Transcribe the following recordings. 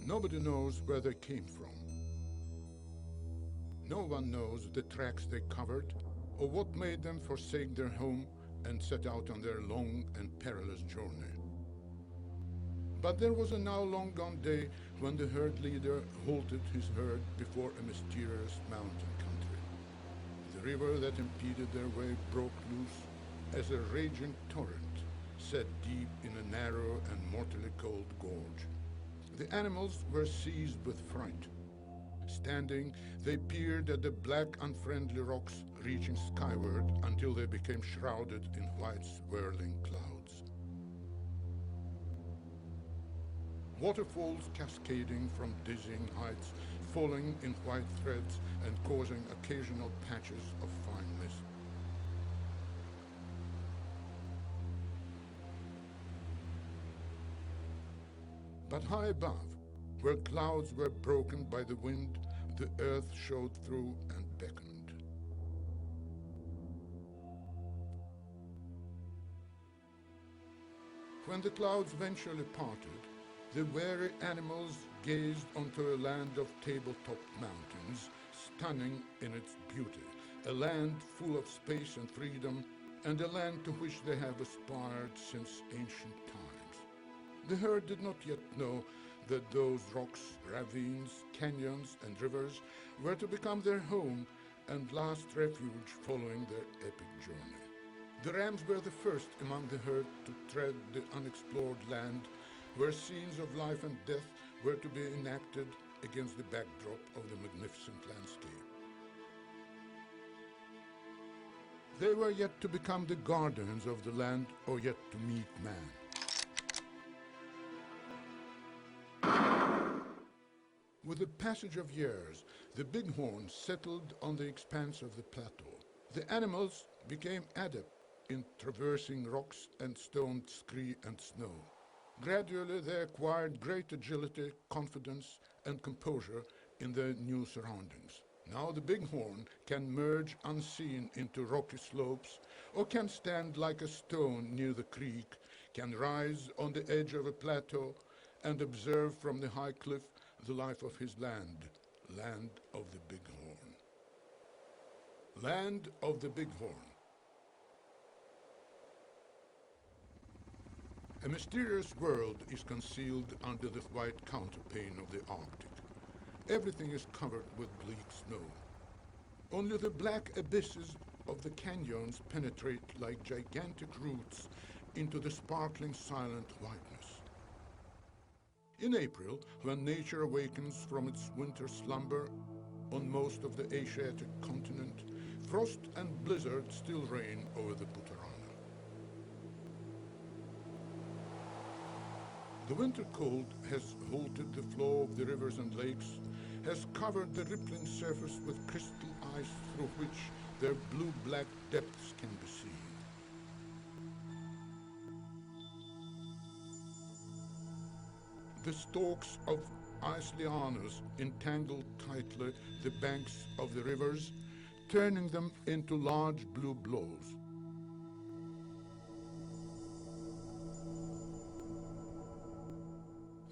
Nobody knows where they came from. No one knows the tracks they covered or what made them forsake their home and set out on their long and perilous journey. But there was a now long gone day when the herd leader halted his herd before a mysterious mountain country. The river that impeded their way broke loose as a raging torrent set deep in a narrow and mortally cold gorge. The animals were seized with fright. Standing, they peered at the black, unfriendly rocks, reaching skyward until they became shrouded in white, swirling clouds. Waterfalls cascading from dizzying heights, falling in white threads and causing occasional patches of fine mist. But high above, where clouds were broken by the wind, the earth showed through and beckoned. When the clouds eventually parted, the weary animals gazed onto a land of table-topped mountains, stunning in its beauty, a land full of space and freedom, and a land to which they have aspired since ancient times. The herd did not yet know that those rocks, ravines, canyons, and rivers were to become their home and last refuge following their epic journey. The rams were the first among the herd to tread the unexplored land where scenes of life and death were to be enacted against the backdrop of the magnificent landscape. They were yet to become the guardians of the land or yet to meet man. With the passage of years, the bighorn settled on the expanse of the plateau. The animals became adept in traversing rocks and stoned scree and snow. Gradually, they acquired great agility, confidence, and composure in their new surroundings. Now the bighorn can merge unseen into rocky slopes, or can stand like a stone near the creek, can rise on the edge of a plateau, and observe from the high cliff the life of his land, land of the bighorn. Land of the bighorn. A mysterious world is concealed under the white counterpane of the Arctic. Everything is covered with bleak snow. Only the black abysses of the canyons penetrate like gigantic roots into the sparkling silent whiteness. In April, when nature awakens from its winter slumber on most of the Asiatic continent, frost and blizzard still reign over the Putarana. The winter cold has halted the flow of the rivers and lakes, has covered the rippling surface with crystal ice through which their blue-black depths can be seen. The stalks of ice lianas entangle tightly the banks of the rivers, turning them into large blue blows.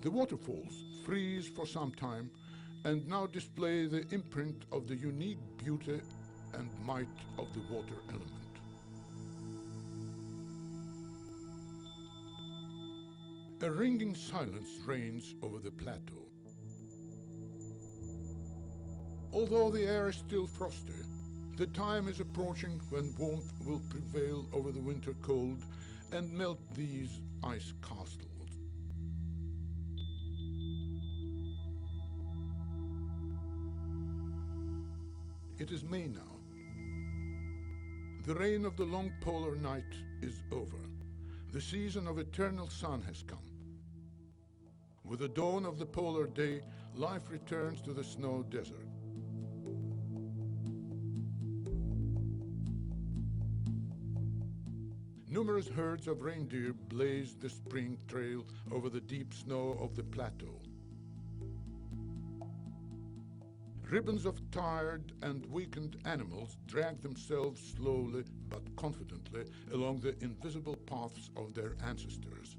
The waterfalls freeze for some time and now display the imprint of the unique beauty and might of the water element. A ringing silence reigns over the plateau. Although the air is still frosty, the time is approaching when warmth will prevail over the winter cold and melt these ice castles. It is May now. The reign of the long polar night is over. The season of eternal sun has come. With the dawn of the polar day, life returns to the snow desert. Numerous herds of reindeer blaze the spring trail over the deep snow of the plateau. Ribbons of tired and weakened animals drag themselves slowly but confidently along the invisible paths of their ancestors.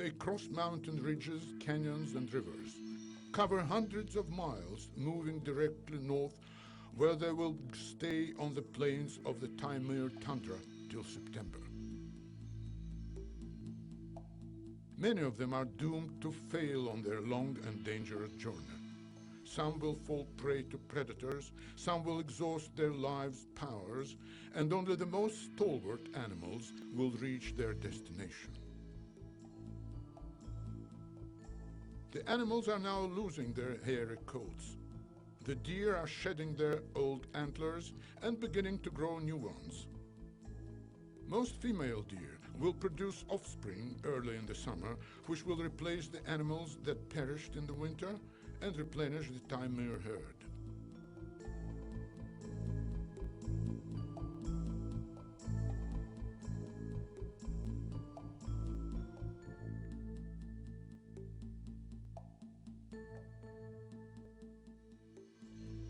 They cross mountain ridges, canyons, and rivers, cover hundreds of miles, moving directly north, where they will stay on the plains of the Taimyr tundra till September. Many of them are doomed to fail on their long and dangerous journey. Some will fall prey to predators, some will exhaust their lives' powers, and only the most stalwart animals will reach their destination. The animals are now losing their hairy coats. The deer are shedding their old antlers and beginning to grow new ones. Most female deer will produce offspring early in the summer, which will replace the animals that perished in the winter and replenish the Taimyr herd.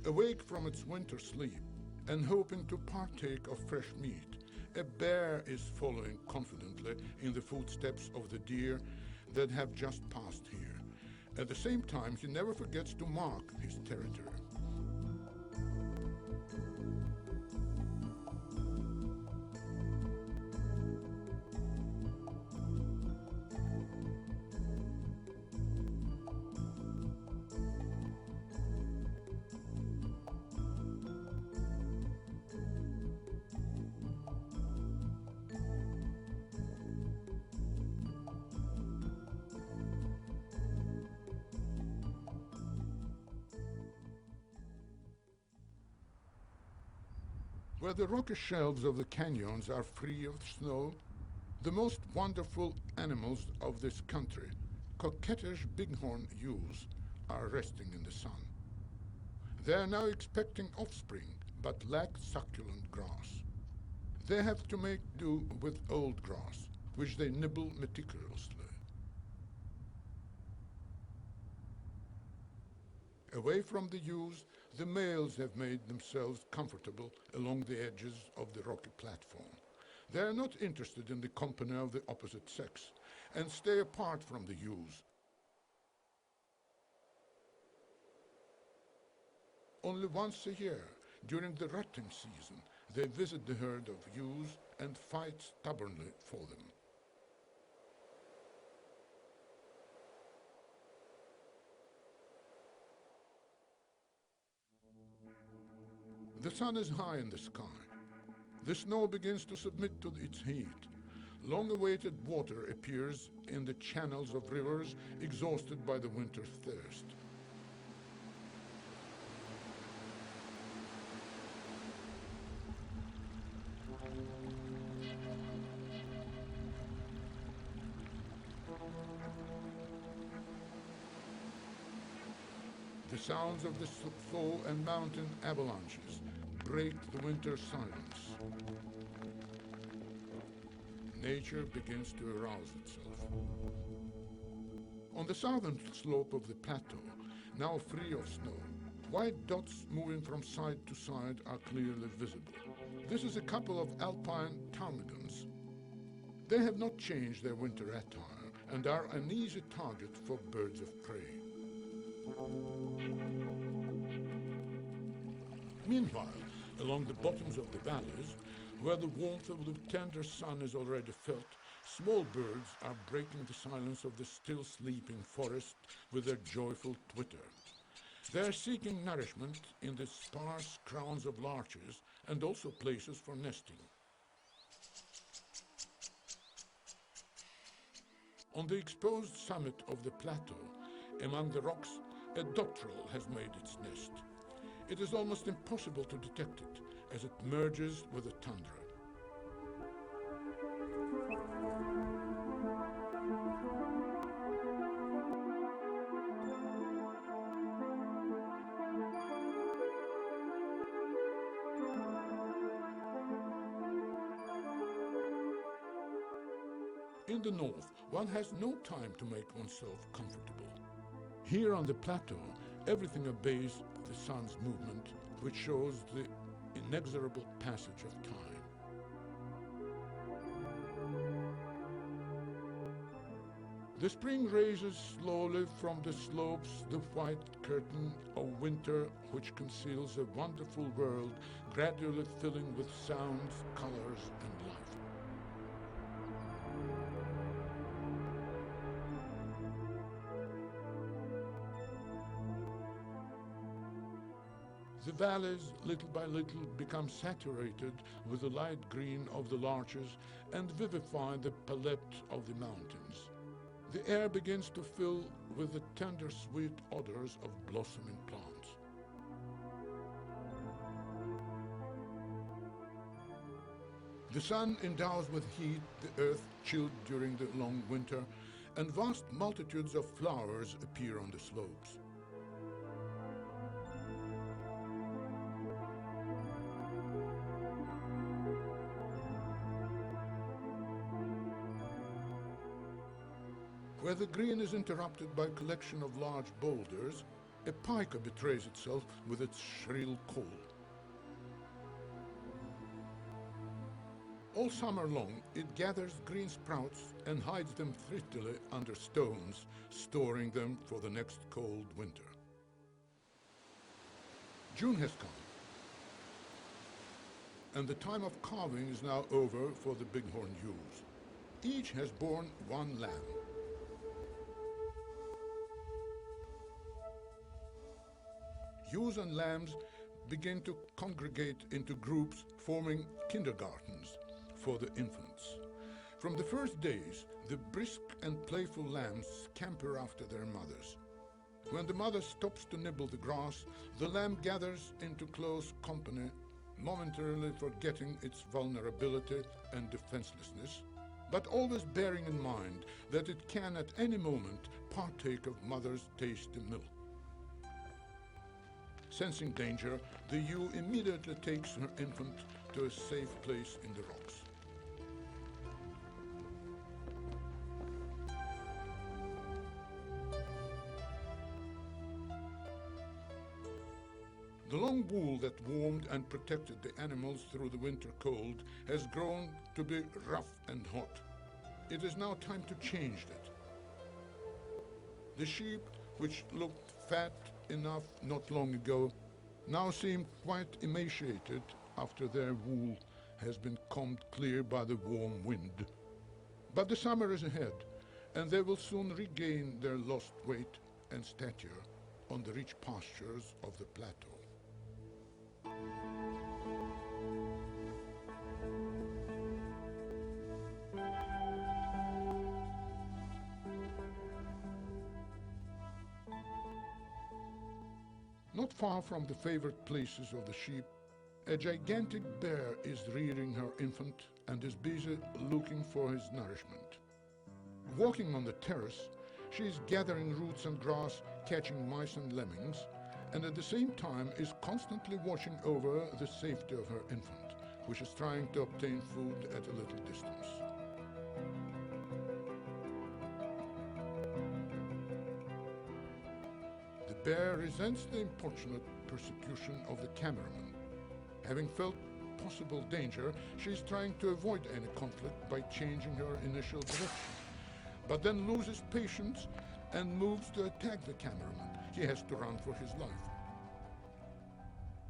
Awake from its winter sleep and hoping to partake of fresh meat, a bear is following confidently in the footsteps of the deer that have just passed here. At the same time, he never forgets to mark his territory. Where the rocky shelves of the canyons are free of snow, the most wonderful animals of this country, coquettish bighorn ewes, are resting in the sun. They are now expecting offspring, but lack succulent grass. They have to make do with old grass, which they nibble meticulously. Away from the ewes, the males have made themselves comfortable along the edges of the rocky platform. They are not interested in the company of the opposite sex and stay apart from the ewes. Only once a year, during the rutting season, they visit the herd of ewes and fight stubbornly for them. The sun is high in the sky. The snow begins to submit to its heat. Long-awaited water appears in the channels of rivers exhausted by the winter thirst. The sounds of the thaw and mountain avalanches break the winter silence. Nature begins to arouse itself. On the southern slope of the plateau, now free of snow, white dots moving from side to side are clearly visible. This is a couple of alpine ptarmigans. They have not changed their winter attire and are an easy target for birds of prey. Meanwhile, along the bottoms of the valleys, where the warmth of the tender sun is already felt, small birds are breaking the silence of the still sleeping forest with their joyful twitter. They are seeking nourishment in the sparse crowns of larches and also places for nesting. On the exposed summit of the plateau, among the rocks, a dotterel has made its nest. It is almost impossible to detect it, as it merges with the tundra. In the north, one has no time to make oneself comfortable. Here on the plateau, everything obeys the sun's movement, which shows the inexorable passage of time. The spring raises slowly from the slopes the white curtain of winter which conceals a wonderful world gradually filling with sounds, colors, and life. The valleys, little by little, become saturated with the light green of the larches and vivify the palette of the mountains. The air begins to fill with the tender, sweet odors of blossoming plants. The sun endows with heat the earth chilled during the long winter, and vast multitudes of flowers appear on the slopes. Where the green is interrupted by a collection of large boulders, a pika betrays itself with its shrill call. All summer long, it gathers green sprouts and hides them thriftily under stones, storing them for the next cold winter. June has come, and the time of calving is now over for the bighorn ewes. Each has borne one lamb. Ewes and lambs begin to congregate into groups, forming kindergartens for the infants. From the first days, the brisk and playful lambs scamper after their mothers. When the mother stops to nibble the grass, the lamb gathers into close company, momentarily forgetting its vulnerability and defenselessness, but always bearing in mind that it can at any moment partake of mother's tasty milk. Sensing danger, the ewe immediately takes her infant to a safe place in the rocks. The long wool that warmed and protected the animals through the winter cold has grown to be rough and hot. It is now time to change that. The sheep, which looked fat enough not long ago, now seem quite emaciated after their wool has been combed clear by the warm wind. But the summer is ahead, and they will soon regain their lost weight and stature on the rich pastures of the plateau. Not far from the favored places of the sheep, a gigantic bear is rearing her infant and is busy looking for his nourishment. Walking on the terrace, she is gathering roots and grass, catching mice and lemmings, and at the same time is constantly watching over the safety of her infant, which is trying to obtain food at a little distance. The bear resents the importunate persecution of the cameraman. Having felt possible danger, she is trying to avoid any conflict by changing her initial direction, but then loses patience and moves to attack the cameraman. He has to run for his life.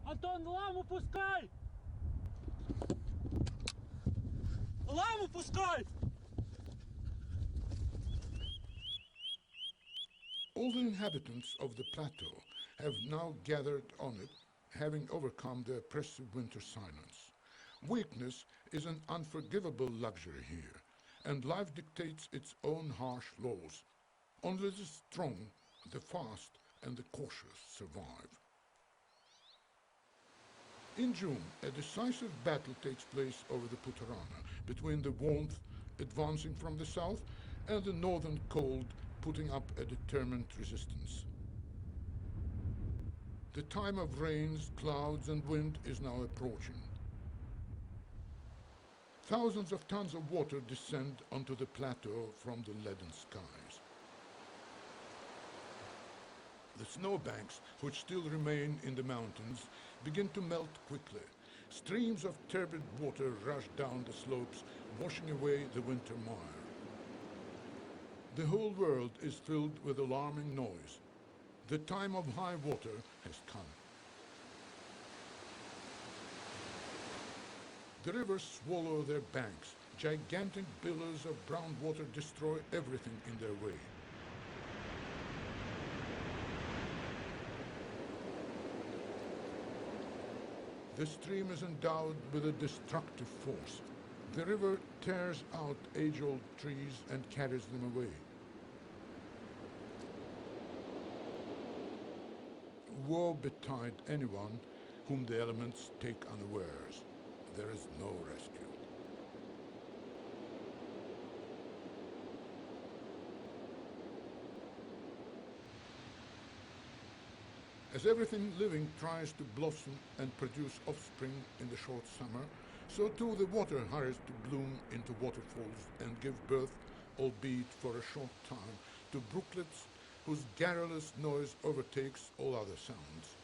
Антон, ламу пускай! Ламу пускай! All the inhabitants of the plateau have now gathered on it, having overcome the oppressive winter silence. Weakness is an unforgivable luxury here, and life dictates its own harsh laws. Only the strong, the fast, and the cautious survive. In June, a decisive battle takes place over the Putarana, between the warmth advancing from the south and the northern cold putting up a determined resistance. The time of rains, clouds, and wind is now approaching. Thousands of tons of water descend onto the plateau from the leaden skies. The snowbanks, which still remain in the mountains, begin to melt quickly. Streams of turbid water rush down the slopes, washing away the winter mire. The whole world is filled with alarming noise. The time of high water has come. The rivers swallow their banks. Gigantic billows of brown water destroy everything in their way. The stream is endowed with a destructive force. The river tears out age-old trees and carries them away. Woe betide anyone whom the elements take unawares. There is no rescue. As everything living tries to blossom and produce offspring in the short summer, so too the water hurries to bloom into waterfalls and give birth, albeit for a short time, to brooklets whose garrulous noise overtakes all other sounds.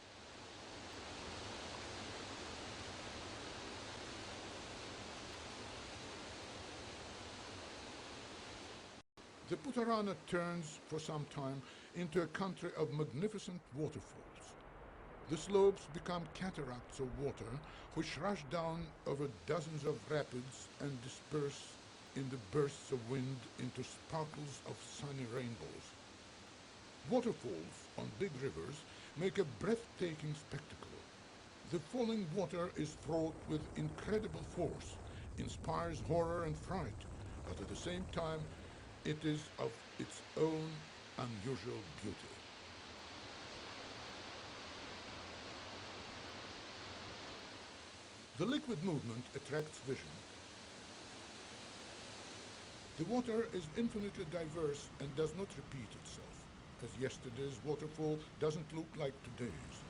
The Putarana turns for some time into a country of magnificent waterfalls. The slopes become cataracts of water which rush down over dozens of rapids and disperse in the bursts of wind into sparkles of sunny rainbows. Waterfalls on big rivers make a breathtaking spectacle. The falling water is fraught with incredible force, inspires horror and fright, but at the same time it is of its own unusual beauty. The liquid movement attracts vision. The water is infinitely diverse and does not repeat itself, as yesterday's waterfall doesn't look like today's.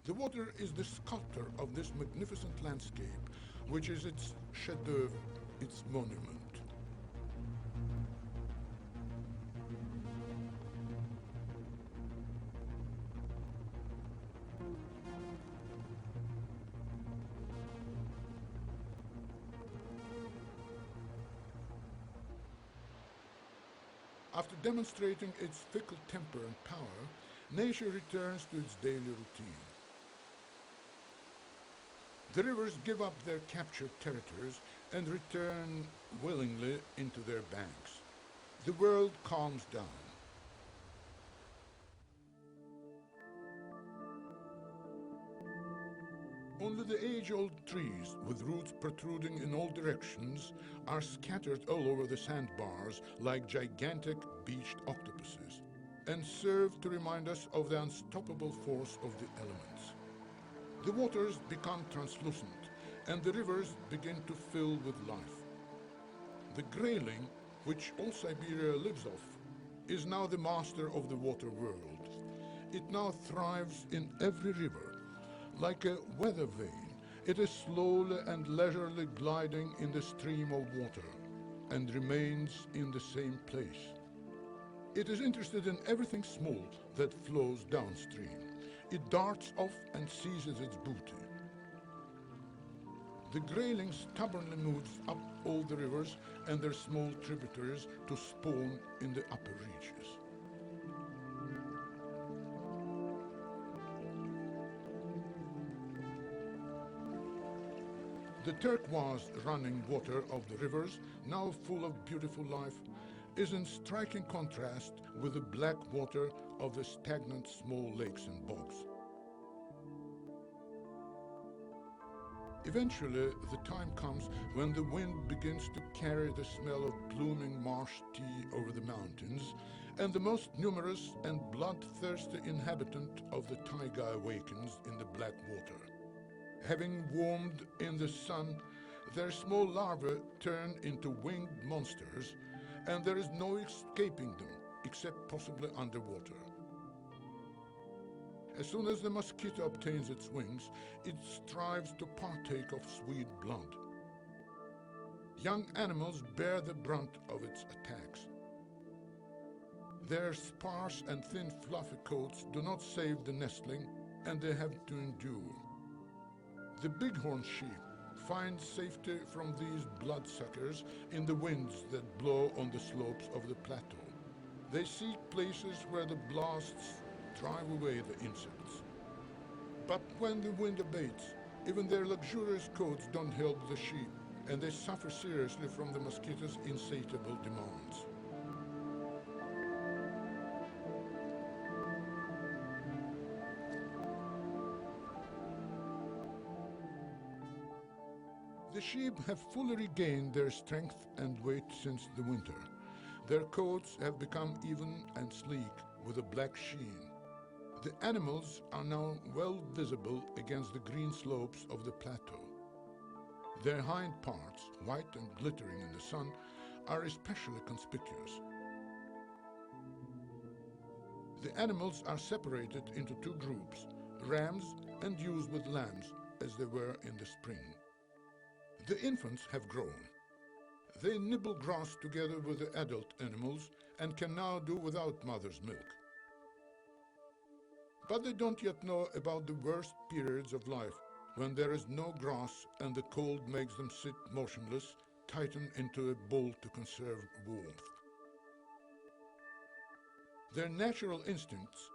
The water is the sculptor of this magnificent landscape, which is its chef-d'œuvre, its monument. After demonstrating its fickle temper and power, nature returns to its daily routine. The rivers give up their captured territories and return willingly into their banks. The world calms down. Only the age-old trees, with roots protruding in all directions, are scattered all over the sandbars like gigantic beached octopuses, and serve to remind us of the unstoppable force of the elements. The waters become translucent, and the rivers begin to fill with life. The grayling, which all Siberia lives off, is now the master of the water world. It now thrives in every river. Like a weather vane, it is slowly and leisurely gliding in the stream of water, and remains in the same place. It is interested in everything small that flows downstream. It darts off and seizes its booty. The grayling stubbornly moves up all the rivers and their small tributaries to spawn in the upper reaches. The turquoise running water of the rivers, now full of beautiful life, is in striking contrast with the black water of the stagnant small lakes and bogs. Eventually, the time comes when the wind begins to carry the smell of blooming marsh tea over the mountains, and the most numerous and bloodthirsty inhabitant of the taiga awakens in the black water. Having warmed in the sun, their small larvae turn into winged monsters, and there is no escaping them, except possibly underwater. As soon as the mosquito obtains its wings, it strives to partake of sweet blood. Young animals bear the brunt of its attacks. Their sparse and thin fluffy coats do not save the nestling, and they have to endure. The bighorn sheep, find safety from these bloodsuckers in the winds that blow on the slopes of the plateau. They seek places where the blasts drive away the insects. But when the wind abates, even their luxurious coats don't help the sheep, and they suffer seriously from the mosquitoes' insatiable demands. The sheep have fully regained their strength and weight since the winter. Their coats have become even and sleek with a black sheen. The animals are now well visible against the green slopes of the plateau. Their hind parts, white and glittering in the sun, are especially conspicuous. The animals are separated into two groups, rams and ewes with lambs, as they were in the spring. The infants have grown. They nibble grass together with the adult animals and can now do without mother's milk. But they don't yet know about the worst periods of life, when there is no grass and the cold makes them sit motionless, tightened into a ball to conserve warmth. Their natural instincts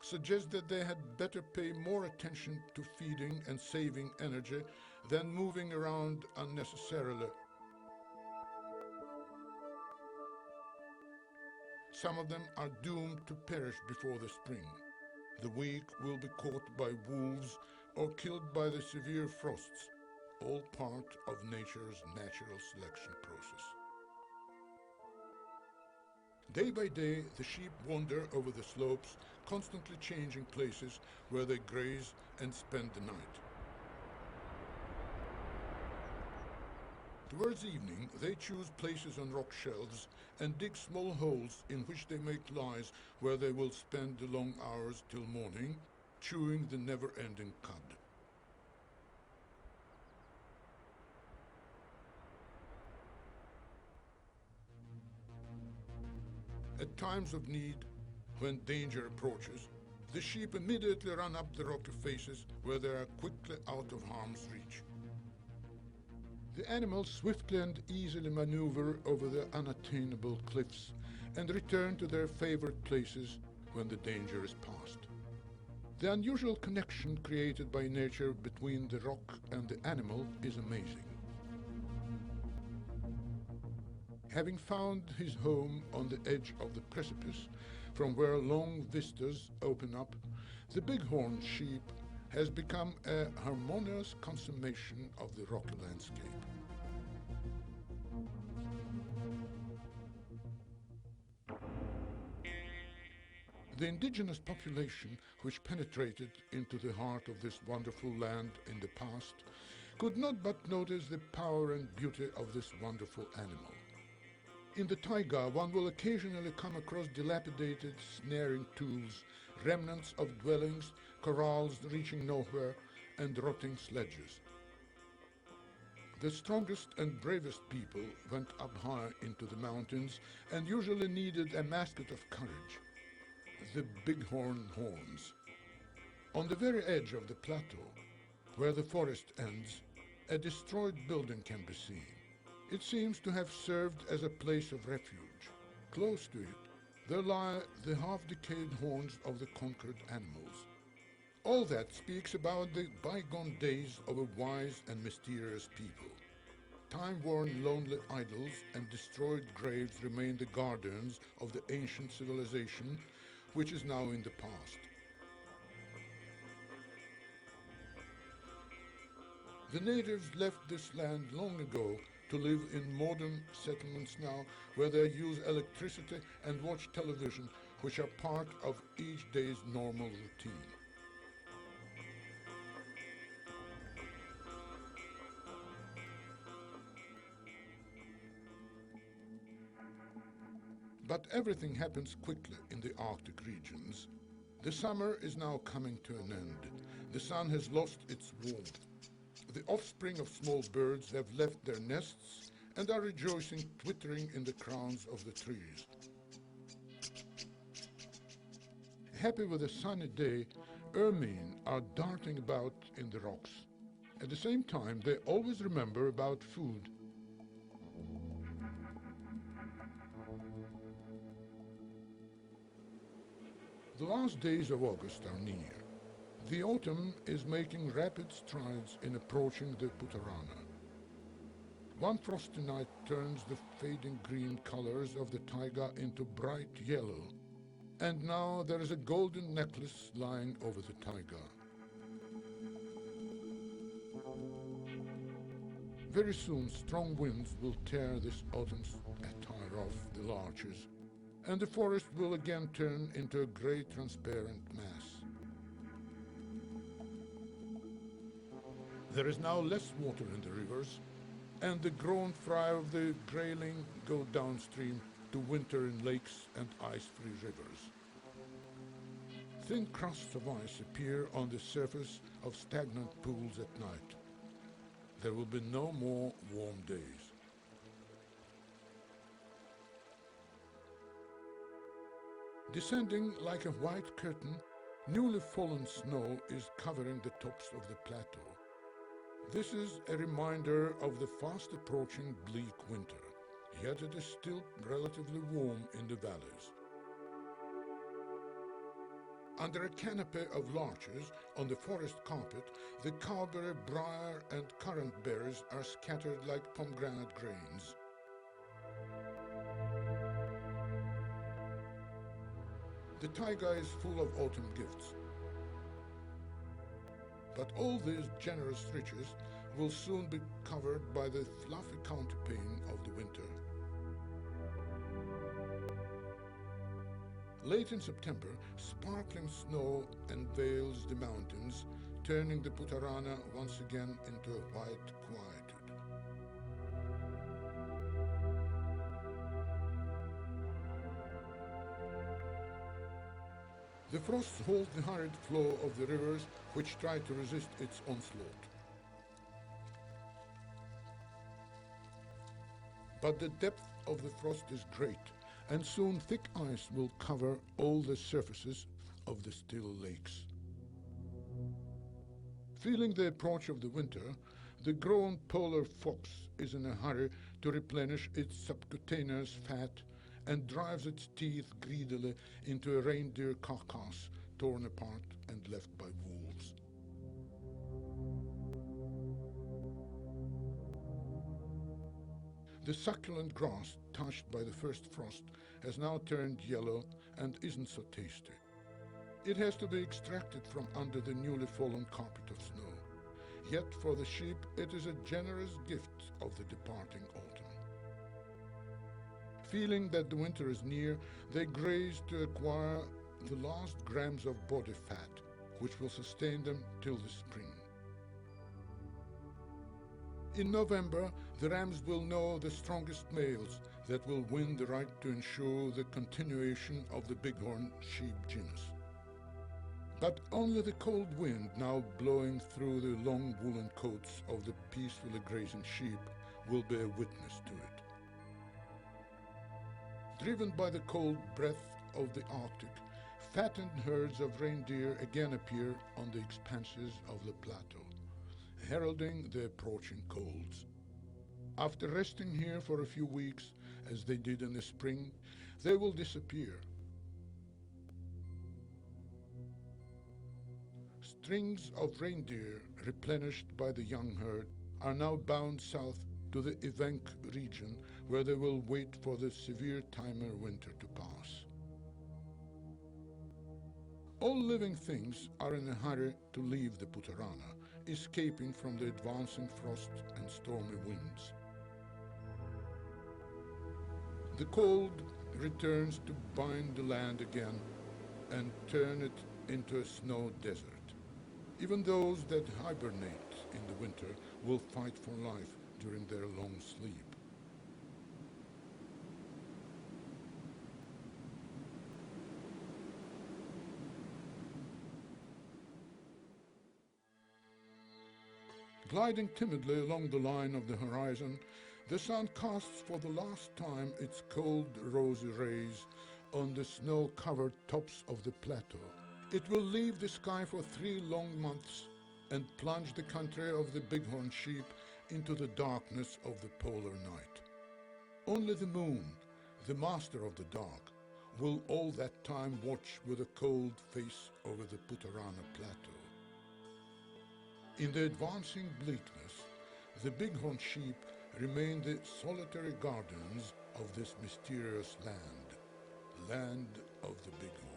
suggest that they had better pay more attention to feeding and saving energy than moving around unnecessarily. Some of them are doomed to perish before the spring. The weak will be caught by wolves or killed by the severe frosts, all part of nature's natural selection process. Day by day, the sheep wander over the slopes, constantly changing places where they graze and spend the night. Towards evening, they choose places on rock shelves and dig small holes in which they make lies where they will spend the long hours till morning, chewing the never-ending cud. At times of need, when danger approaches, the sheep immediately run up the rocky faces where they are quickly out of harm's reach. The animals swiftly and easily maneuver over the unattainable cliffs and return to their favorite places when the danger is past. The unusual connection created by nature between the rock and the animal is amazing. Having found his home on the edge of the precipice, from where long vistas open up, the bighorn sheep has become a harmonious consummation of the rocky landscape. The indigenous population which penetrated into the heart of this wonderful land in the past could not but notice the power and beauty of this wonderful animal. In the taiga, one will occasionally come across dilapidated snaring tools, remnants of dwellings, corrals reaching nowhere, and rotting sledges. The strongest and bravest people went up high into the mountains and usually needed a mascot of courage, the bighorn horns. On the very edge of the plateau, where the forest ends, a destroyed building can be seen. It seems to have served as a place of refuge. Close to it, there lie the half-decayed horns of the conquered animals. All that speaks about the bygone days of a wise and mysterious people. Time-worn lonely idols and destroyed graves remain the guardians of the ancient civilization, which is now in the past. The natives left this land long ago to live in modern settlements now, where they use electricity and watch television, which are part of each day's normal routine. But everything happens quickly in the Arctic regions. The summer is now coming to an end. The sun has lost its warmth. The offspring of small birds have left their nests and are rejoicing, twittering in the crowns of the trees. Happy with a sunny day, ermine are darting about in the rocks. At the same time, they always remember about food. The last days of August are near. The autumn is making rapid strides in approaching the Putarana. One frosty night turns the fading green colors of the taiga into bright yellow, and now there is a golden necklace lying over the taiga. Very soon strong winds will tear this autumn's attire off the larches, and the forest will again turn into a grey transparent mass. There is now less water in the rivers, and the grown fry of the grayling go downstream to winter in lakes and ice-free rivers. Thin crusts of ice appear on the surface of stagnant pools at night. There will be no more warm days. Descending like a white curtain, newly fallen snow is covering the tops of the plateau. This is a reminder of the fast approaching bleak winter, yet it is still relatively warm in the valleys. Under a canopy of larches on the forest carpet, the cowberry, briar, and currant berries are scattered like pomegranate grains. The taiga is full of autumn gifts. But all these generous riches will soon be covered by the fluffy counterpane of the winter. Late in September, sparkling snow unveils the mountains, turning the Putarana once again into a white quietude. The frosts halt the hurried flow of the rivers which try to resist its onslaught. But the depth of the frost is great, and soon thick ice will cover all the surfaces of the still lakes. Feeling the approach of the winter, the grown polar fox is in a hurry to replenish its subcutaneous fat and drives its teeth greedily into a reindeer carcass torn apart and left by wolves. The succulent grass, touched by the first frost, has now turned yellow and isn't so tasty. It has to be extracted from under the newly fallen carpet of snow. Yet for the sheep it is a generous gift of the departing autumn. Feeling that the winter is near, they graze to acquire the last grams of body fat, which will sustain them till the spring. In November, the rams will know the strongest males that will win the right to ensure the continuation of the bighorn sheep genus. But only the cold wind now blowing through the long woolen coats of the peacefully grazing sheep will bear witness to it. Driven by the cold breath of the Arctic, fattened herds of reindeer again appear on the expanses of the plateau, heralding the approaching colds. After resting here for a few weeks, as they did in the spring, they will disappear. Strings of reindeer, replenished by the young herd, are now bound south to the Evenk region, where they will wait for the severe Taimyr winter to pass. All living things are in a hurry to leave the Putarana, escaping from the advancing frost and stormy winds. The cold returns to bind the land again and turn it into a snow desert. Even those that hibernate in the winter will fight for life during their long sleep. Gliding timidly along the line of the horizon, the sun casts for the last time its cold, rosy rays on the snow-covered tops of the plateau. It will leave the sky for 3 long months and plunge the country of the bighorn sheep into the darkness of the polar night. Only the moon, the master of the dark, will all that time watch with a cold face over the Putarana plateau. In the advancing bleakness, the bighorn sheep remain the solitary guardians of this mysterious land of the bighorn.